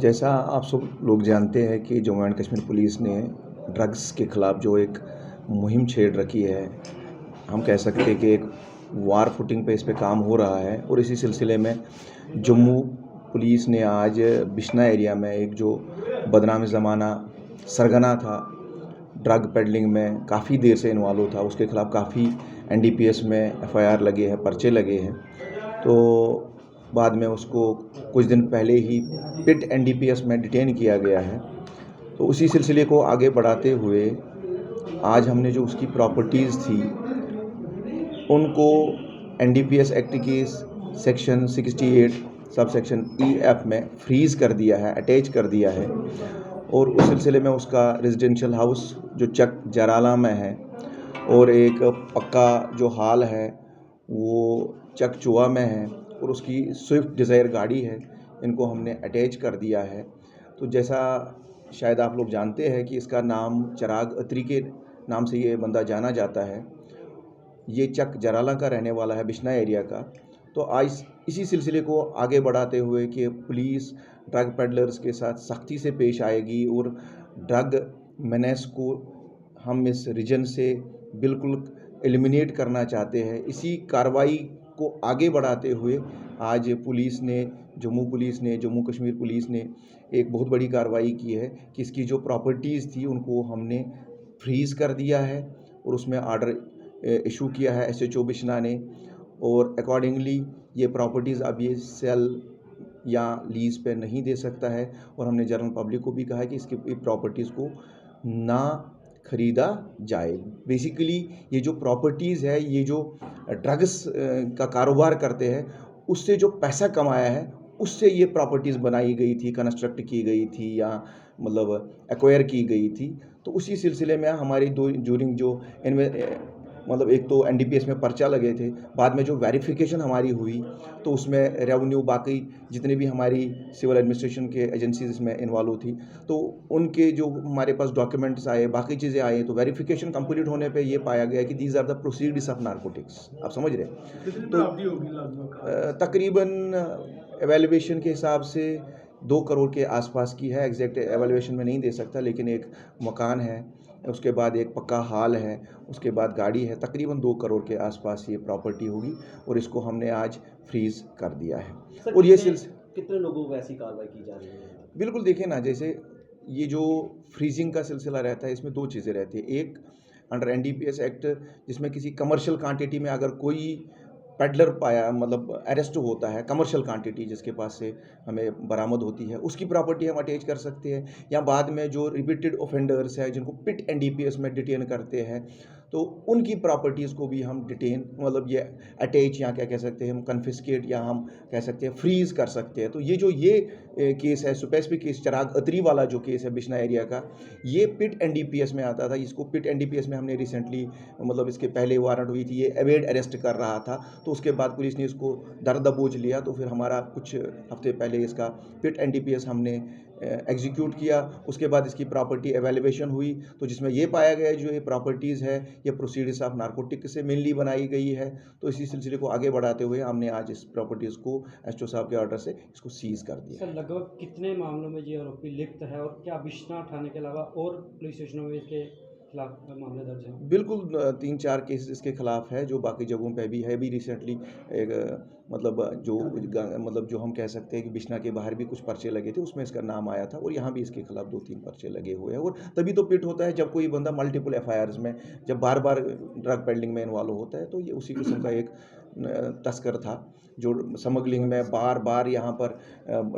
जैसा आप सब लोग जानते हैं कि जम्मू एंड कश्मीर पुलिस ने ड्रग्स के ख़िलाफ़ जो एक मुहिम छेड़ रखी है, हम कह सकते हैं कि एक वार फुटिंग पे इस पे काम हो रहा है। और इसी सिलसिले में जम्मू पुलिस ने आज बिश्ना एरिया में एक जो बदनाम ज़माना सरगना था, ड्रग पेडलिंग में काफ़ी देर से इन्वॉल्व था, उसके ख़िलाफ़ काफ़ी एनडीपीएस में एफआईआर लगे हैं, पर्चे लगे हैं। तो बाद में उसको कुछ दिन पहले ही पिट एनडीपीएस में डिटेन किया गया है। तो उसी सिलसिले को आगे बढ़ाते हुए आज हमने जो उसकी प्रॉपर्टीज़ थी उनको एनडीपीएस एक्ट की सेक्शन 68 सब सेक्शन EF में फ्रीज़ कर दिया है, अटैच कर दिया है। और उस सिलसिले में उसका रेजिडेंशियल हाउस जो चक जराला में है और एक पक्का जो हाल है वो चक चुआ में है और उसकी स्विफ्ट डिज़ायर गाड़ी है, इनको हमने अटैच कर दिया है। तो जैसा शायद आप लोग जानते हैं कि इसका नाम चिराग अत्री के नाम से ये बंदा जाना जाता है। ये चक जराला का रहने वाला है, बिश्ना एरिया का। तो आज इसी सिलसिले को आगे बढ़ाते हुए कि पुलिस ड्रग पेडलर्स के साथ सख्ती से पेश आएगी और ड्रग मेनेस को हम इस रीजन से बिल्कुल एलिमिनेट करना चाहते हैं। इसी कार्रवाई को आगे बढ़ाते हुए आज जम्मू कश्मीर पुलिस ने एक बहुत बड़ी कार्रवाई की है कि इसकी जो प्रॉपर्टीज़ थी उनको हमने फ्रीज़ कर दिया है और उसमें आर्डर इशू किया है SHO बिश्ना ने। और अकॉर्डिंगली ये प्रॉपर्टीज़ अब ये सेल या लीज़ पे नहीं दे सकता है। और हमने जनरल पब्लिक को भी कहा है कि इसकी प्रॉपर्टीज़ को ना ख़रीदा जाए। बेसिकली ये जो प्रॉपर्टीज़ है, ये जो ड्रग्स का कारोबार करते हैं, उससे जो पैसा कमाया है उससे ये प्रॉपर्टीज़ बनाई गई थी, कंस्ट्रक्ट की गई थी या मतलब एक्वायर की गई थी। तो उसी सिलसिले में हमारी ड्यूरिंग जो मतलब एक तो एनडीपीएस में पर्चा लगे थे, बाद में जो वेरिफिकेशन हमारी हुई तो उसमें रेवेन्यू बाकी जितने भी हमारी सिविल एडमिनिस्ट्रेशन के एजेंसीज इसमें इन्वॉल्व थी तो उनके जो हमारे पास डॉक्यूमेंट्स आए, बाकी चीज़ें आई, तो वेरिफिकेशन कंप्लीट होने पे ये पाया गया कि these are the proceeds of narcotics. आप समझ रहे हैं? तो तकरीबन एवेल्युएशन के हिसाब से 2 करोड़ के आसपास की है। एग्जैक्ट एवेल्युएशन में नहीं दे सकता, लेकिन एक मकान है, उसके बाद एक पक्का हाल है, उसके बाद गाड़ी है, तकरीबन 2 करोड़ के आसपास ये प्रॉपर्टी होगी और इसको हमने आज फ्रीज़ कर दिया है। सर, और ये कितने लोगों को ऐसी कार्रवाई की जा रही है? बिल्कुल देखिए ना, जैसे ये जो फ्रीजिंग का सिलसिला रहता है इसमें 2 चीज़ें रहती है। एक अंडर एनडीपीएस एक्ट जिसमें किसी कमर्शियल क्वांटिटी में अगर कोई पेडलर पाया मतलब अरेस्ट होता है, कमर्शियल क्वांटिटी जिसके पास से हमें बरामद होती है उसकी प्रॉपर्टी हम अटैच कर सकते हैं। या बाद में जो रिपीटेड ऑफेंडर्स है जिनको पिट एनडीपीएस में डिटेन करते हैं तो उनकी प्रॉपर्टीज़ को भी हम डिटेन मतलब ये अटैच या क्या कह सकते हैं हम कन्फिस्केट या हम कह सकते हैं फ्रीज़ कर सकते हैं। तो ये केस है, स्पेसिफिक केस चिराग अत्री वाला जो केस है बिश्ना एरिया का, ये पिट एनडीपीएस में आता था। इसको पिट एनडीपीएस में हमने रिसेंटली मतलब इसके पहले वारंट हुई थी, ये अवैध अरेस्ट कर रहा था। तो उसके बाद पुलिस ने इसको दर दबोच लिया। तो फिर हमारा कुछ हफ्ते पहले इसका पिट एनडीपीएस हमने एग्जीक्यूट किया। उसके बाद इसकी प्रॉपर्टी एवेल्युएशन हुई तो जिसमें ये पाया गया जो ये प्रॉपर्टीज़ है ये प्रोसीड्स ऑफ नारकोटिक से मेनली बनाई गई है। तो इसी सिलसिले को आगे बढ़ाते हुए हमने आज इस प्रॉपर्टीज़ को SHO साहब के ऑर्डर से इसको सीज़ कर दिया। सर, लगभग कितने मामलों में ये आरोपी लिप्त है और क्या बिश्ना थाने के अलावा और पुलिस स्टेशनों में इसके खिलाफ मामले दर्ज हैं? बिल्कुल 3-4 केस इसके खिलाफ है जो बाकी जगहों पे भी है। भी रिसेंटली एक मतलब जो हम कह सकते हैं कि बिश्ना के बाहर भी कुछ पर्चे लगे थे, उसमें इसका नाम आया था और यहाँ भी इसके खिलाफ 2-3 पर्चे लगे हुए हैं। और तभी तो पिट होता है जब कोई बंदा मल्टीपल एफआईआर्स में जब बार-बार ड्रग पेडलिंग में इन्वॉल्व होता है। तो ये उसी किस्म का एक तस्कर था जो स्मगलिंग में बार-बार यहाँ पर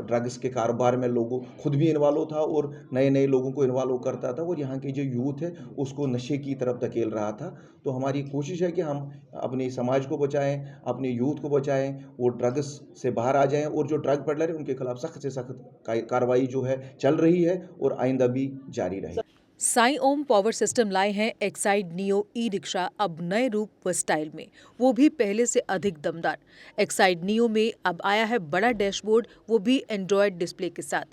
ड्रग्स के कारोबार में लोगों खुद भी इन्वॉल्व था और नए-नए लोगों को इन्वॉल्व करता था और यहाँ की जो यूथ है उसको नशे की तरफ धकेल रहा था। तो हमारी कोशिश है कि हम अपने समाज को बचाएं, अपने यूथ को बचाएं, वो ड्रग्स से बाहर आ जाएं और जो ड्रग पेडलर है उनके खिलाफ सख्त से सख्त कार्रवाई जो है चल रही है और आइंदा भी जारी रहे। साई ओम पावर सिस्टम लाए हैं एक्साइड नियो ई रिक्शा अब नए रूप व स्टाइल में, वो भी पहले से अधिक दमदार। एक्साइड नियो में अब आया है बड़ा डैशबोर्ड, वो भी एंड्रॉयड डिस्प्ले के साथ,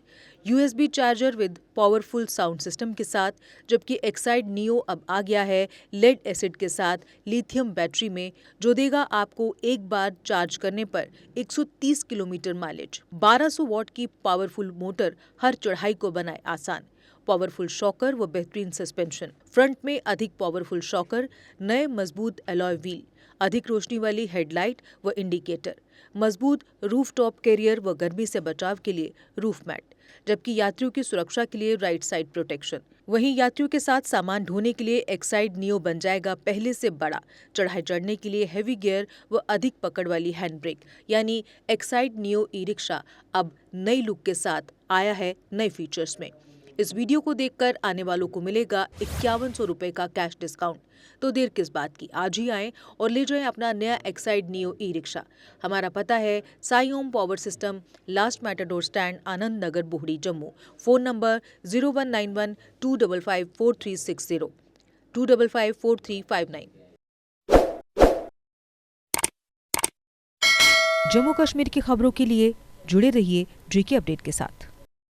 USB charger with powerful sound system के साथ, जबकि एक्साइड नियो अब आ गया है लेड एसिड के साथ लिथियम बैटरी में, जो देगा आपको एक बार चार्ज करने पर 130 किलोमीटर माइलेज। 1200 वॉट की पावरफुल मोटर हर चढ़ाई को बनाए आसान। पावरफुल शॉकर व बेहतरीन सस्पेंशन, फ्रंट में अधिक पावरफुल शॉकर, नए मजबूत अलॉय व्हील, अधिक रोशनी वाली हेडलाइट व इंडिकेटर, मजबूत रूफटॉप कैरियर व गर्मी से बचाव के लिए रूफ मैट, जबकि यात्रियों की सुरक्षा के लिए राइट साइड प्रोटेक्शन। वहीं यात्रियों के साथ सामान ढोने के लिए एक्साइड नियो बन जाएगा पहले से बड़ा, चढ़ाई चढ़ने के लिए हैवी गियर व अधिक पकड़ वाली हैंड ब्रेक, यानी एक्साइड नियो ई रिक्शा अब नई लुक के साथ आया है नए फीचर्स में। इस वीडियो को देखकर आने वालों को मिलेगा 5100 रुपए का कैश डिस्काउंट। तो देर किस बात की, आज ही आएं और ले जाएं अपना नया एक्साइड नियो ई रिक्शा। हमारा पता है Sai Om power system, last matador stand, Anand Nagar, Bohri, Jammu. Phone number 0191 255 4360 255 4359। Jammu Kashmir की खबरों के लिए जुड़े रहिए JK अपडेट के साथ।